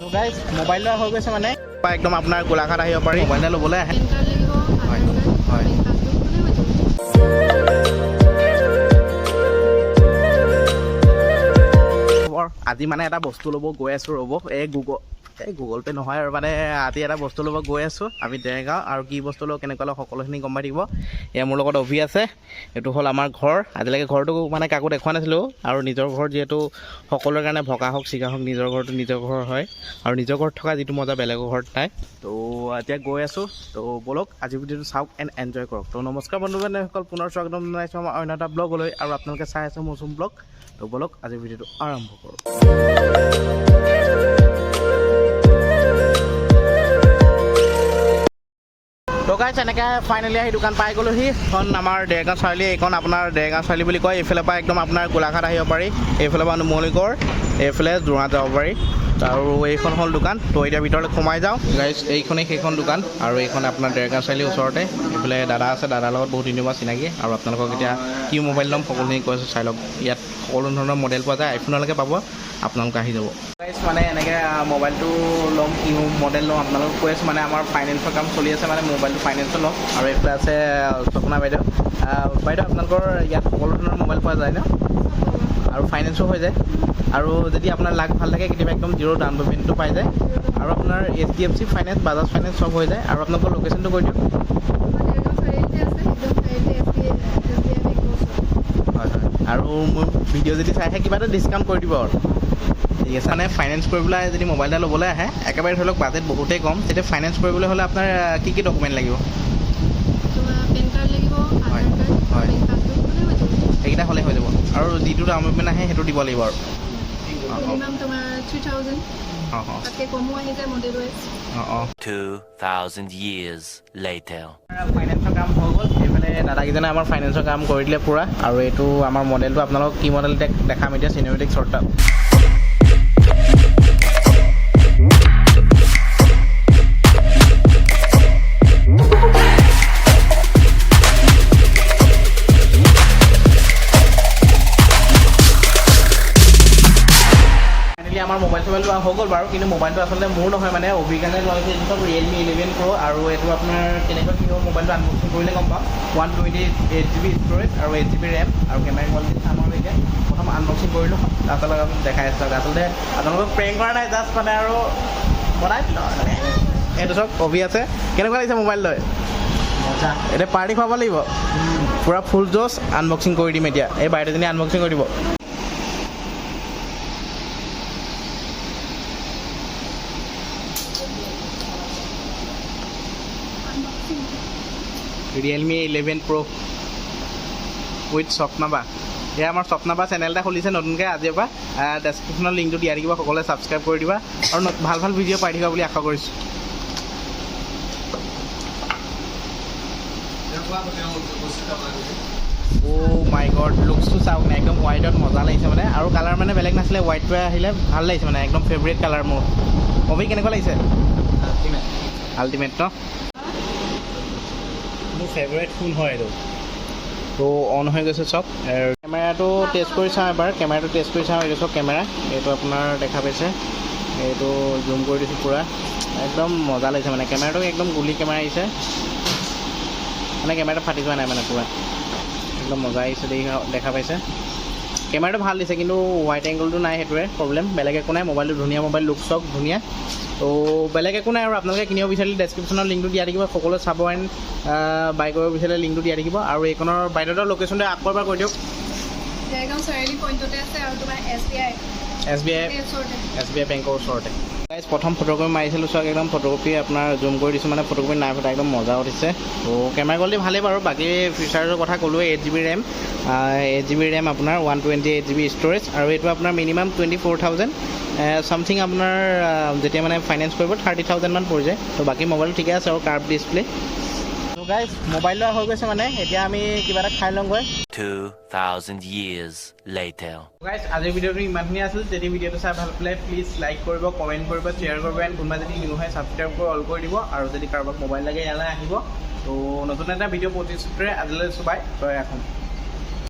তো guys mobile লোৱা হৈ গৈছে মানে একদম আপোনাৰ গোলাঘাট আহিব পাৰি মোবাইল এটা ল'বলৈ আহে হয় হয় আজি মানে এটা বস্তু ল'ব গৈ আছোঁ ৰ'ব গুগল পে নহয় আৰু মানে আজি এটা বস্তু ল'ব গৈ আছোঁ আমি দেৰগাঁও আৰু কি বস্তু লওঁ কেনেকুৱা লওঁ সকলোখিনি গম পাই থাকিব এয়া মোৰ লগত অভি আছে এইটো হ'ল আমাৰ ঘৰ আজিলৈকে ঘৰটো মানে কাকো দেখুওৱা নাছিলোঁ আৰু নিজৰ ঘৰ যিহেতু সকলোৰে কাৰণে ভকা হওক চিকা হওক নিজৰ ঘৰটো নিজৰ ঘৰ হয় আৰু নিজৰ ঘৰত থকা যিটো মজা বেলেগৰ ঘৰত নাই তো এতিয়া গৈ আছোঁ তো ব'লক আজি ভিডিঅ'টো চাওক এণ্ড এনজয় কৰক তো নমস্কাৰ বন্ধু বান্ধৱীসকল পুনৰ স্বাগতম জনাইছোঁ আমাৰ অন্য এটা ব্লগলৈ আৰু আপোনালোকে চাই আছে মৌচুম ব্লগ তো ব'লক আজি ভিডিঅ'টো আৰম্ভ কৰোঁ তো গাইজ এনেকৈ ফাইনেলি আহি দোকান পাই গ'লোহি এখন আমাৰ দেৰগাঁও চাৰিআলি এইখন আপোনাৰ দেৰগাঁও চাৰিআলি বুলি কয় এইফালৰ পৰা একদম আপোনাৰ গোলাঘাট আহিব পাৰি এইফালৰ পৰা নুমলীগড় এইফালে যোৰহাট যাব পাৰি আৰু এইখন হ'ল দোকান তো এতিয়া ভিতৰলৈ সোমাই যাওঁ গাইজ এইখনেই সেইখন দোকান আৰু এইখন আপোনাৰ দেৰগাঁও চাৰিআলিৰ ওচৰতে এইফালে দাদা আছে দাদাৰ লগত বহুত দিনৰ পৰা চিনাকি আৰু আপোনালোকক এতিয়া কি মোবাইল ল'ম সকলোখিনি কৈ আছোঁ চাই লওক ইয়াত সকলো ধৰণৰ মডেল পোৱা যায় আইফোনলৈকে পাব আপোনালোকে আহি যাব গাইজ মানে এনেকৈ মোবাইলটো ল'ম কি মডেল ল'ম আপোনালোকক কৈ আছোঁ মানে আমাৰ ফাইনেন্সৰ কাম চলি আছে মানে মোবাইলটো ফাইনেন্সত ল'ম আৰু এইফালে আছে স্বপ্না বাইদেউ আপোনালোকৰ ইয়াত সকলো ধৰণৰ মোবাইল পোৱা যায় ন আৰু ফাইনেন্সো হৈ যায় আৰু যদি আপোনাৰ লাক ভাল থাকে কেতিয়াবা একদম জিৰ' ডাউন পে'মেণ্টটো পাই যায় আৰু আপোনাৰ HDFC ফাইনেন্স বাজাজ ফাইনেন্স চব হৈ যায় আৰু আপোনালোকৰ লোকেশ্যনটো কৈ দিয়ক হয় হয় আৰু মোৰ ভিডিঅ' যদি চাই আহে কিবা এটা ডিছকাউণ্ট কৰি দিব আৰু ঠিক আছে মানে ফাইনেন্স কৰিবলৈ যদি মোবাইল এটা ল'বলৈ আহে একেবাৰে ধৰি লওক বাজেট বহুতেই কম তেতিয়া ফাইনেন্স কৰিবলৈ হ'লে আপোনাৰ কি কি ডকুমেণ্ট লাগিব হয় হয় সেইকেইটা হ'লে হৈ যাব আৰু যিটো ডাউন পে'মেণ্ট আহে সেইটো দিব লাগিব আৰু minimum তোমাৰ 3000 তাতকৈ কমো আহি যায় মডেল ৱাইজ 2000 years later ফাইনেন্সৰ কাম হৈ গ'ল এইফালে দাদাকেইজনে আমাৰ ফাইনেন্সৰ কাম কৰি দিলে পূৰা আৰু এইটো আমাৰ মডেলটো আপোনালোকক কি মডেল দেখাম এতিয়া চিনেমেটিক শ্বৰ্টআপ আমাৰ মোবাইল লোৱা হৈ গ'ল বাৰু কিন্তু মোবাইলটো আচলতে মোৰ নহয় মানে অভিজ্ঞানে লোৱা হৈছে এইটো Realme 11 Pro আৰু এইটো আপোনাৰ কেনেকুৱা কি হ'ব মোবাইলটো আনবক্সিং কৰিলে গম পাম 128GB ষ্ট'ৰেজ আৰু 8GB ৰেম আৰু কেমেৰা কোৱালিটি চাম আৰু এতিয়া প্ৰথম আনবক্সিং কৰিলোঁ তাৰপিছত দেখাই আছোঁ আচলতে আপোনালোকক প্ৰেংক কৰা নাই জাষ্ট মানে আৰু বনাই দিলোঁ এইটো চব অভি আছে কেনেকুৱা লাগিছে মোবাইল লৈ এতিয়া পাৰ্টি খুৱাব লাগিব পূৰা ফুল জ'চ আনবক্সিং কৰি দিম এতিয়া এই বাইদেউজনী আনবক্সিং কৰি দিব Realme 11 Pro উইথ স্বপ্নাবা এয়া আমাৰ স্বপ্নাবা চেনেল এটা খুলিছে নতুনকৈ আজিৰ পৰা ডেছক্ৰিপশ্যনৰ লিংকটো দিয়া থাকিব সকলোৱে ছাবস্ক্ৰাইব কৰি দিবা আৰু ভাল ভাল ভিডিঅ' পাই থাকিবা বুলি আশা কৰিছোঁ মাই গড লুকছটো চাওক নে একদম হোৱাইটত মজা লাগিছে মানে আৰু কালাৰ মানে বেলেগ নাছিলে হোৱাইটটোৱে আহিলে ভাল লাগিছে মানে একদম ফেভৰেট কালাৰ মোৰ অভি কেনেকুৱা লাগিছে আল্টিমেট ন মোৰ ফেভৰেট ফোন হয় এইটো তো অন হৈ গৈছে চব কেমেৰাটো টেষ্ট কৰি চাওঁ এবাৰ কেমেৰাটো টেষ্ট কৰি চাওঁ এইটো চব কেমেৰা এইটো আপোনাৰ দেখা পাইছে এইটো জুম কৰি দিছোঁ পূৰা একদম মজা লাগিছে মানে কেমেৰাটো একদম গুলি কেমেৰা আহিছে মানে কেমেৰাটো ফাটি যোৱা নাই মানে পূৰা একদম মজা আহিছে দেখা পাইছে কেমেৰাটো ভাল দিছে কিন্তু হোৱাইট এংগলটো নাই সেইটোৱে প্ৰব্লেম বেলেগ একো নাই মোবাইলটো ধুনীয়া মোবাইল লুক চক ধুনীয়া তো বেলেগ একো নাই আৰু আপোনালোকে কিনিব বিচাৰিলে ডেছক্ৰিপশ্যনৰ লিংকটো দিয়া থাকিব সকলোৱে চাব এণ্ড বাই কৰিব বিচাৰিলে লিংকটো দিয়া থাকিব আৰু এইখনৰ বাইদেউৰ লোকেশ্যনটো আকৌ এবাৰ কৈ দিয়ক দেৰগাঁও চাৰিআলি পইণ্টতে আছে আৰু তোমাৰ SBI বেংকৰ ওচৰতে গাইজ প্ৰথম ফটোকপি মাৰিছিলোঁ চাওক একদম ফটোকপি আপোনাৰ জুম কৰি দিছোঁ মানে ফটোকপি নাই ফটা একদম মজা উঠিছে তো কেমেৰা কোৱালিটি ভালেই বাৰু বাকী ফিচাৰ্ছৰ কথা ক'লোৱে 8GB ৰেম 8GB ৰেম আপোনাৰ 128GB ষ্ট'ৰেজ আৰু এইটো আপোনাৰ মিনিমাম 24,000 চামথিং আপোনাৰ যেতিয়া মানে ফাইনেন্স কৰিব 30,000 মান পৰি যায় তো বাকী মোবাইলটো ঠিকে আছে আৰু কাৰ্ভ ডিছপ্লে তো গাইজ মোবাইল লোৱা হৈ গৈছে মানে এতিয়া আমি কিবা এটা খাই লওঁগৈ 2000 years later গাইজ আজিৰ ভিডিঅ'টো ইমানখিনি আছিল যদি ভিডিঅ'টো চাই ভাল পালে প্লিজ লাইক কৰিব কমেণ্ট কৰিব শ্বেয়াৰ কৰিব এণ্ড কোনোবা যদি নিউ হয় ছাবস্ক্ৰাইব কৰি অল কৰি দিব আৰু যদি কাৰোবাক মোবাইল লাগে ইয়ালৈ আহিব তো নতুন এটা ভিডিঅ' প্ৰতিশ্ৰুতিৰে আজিলৈ চুবাই তই ৰাখোঁ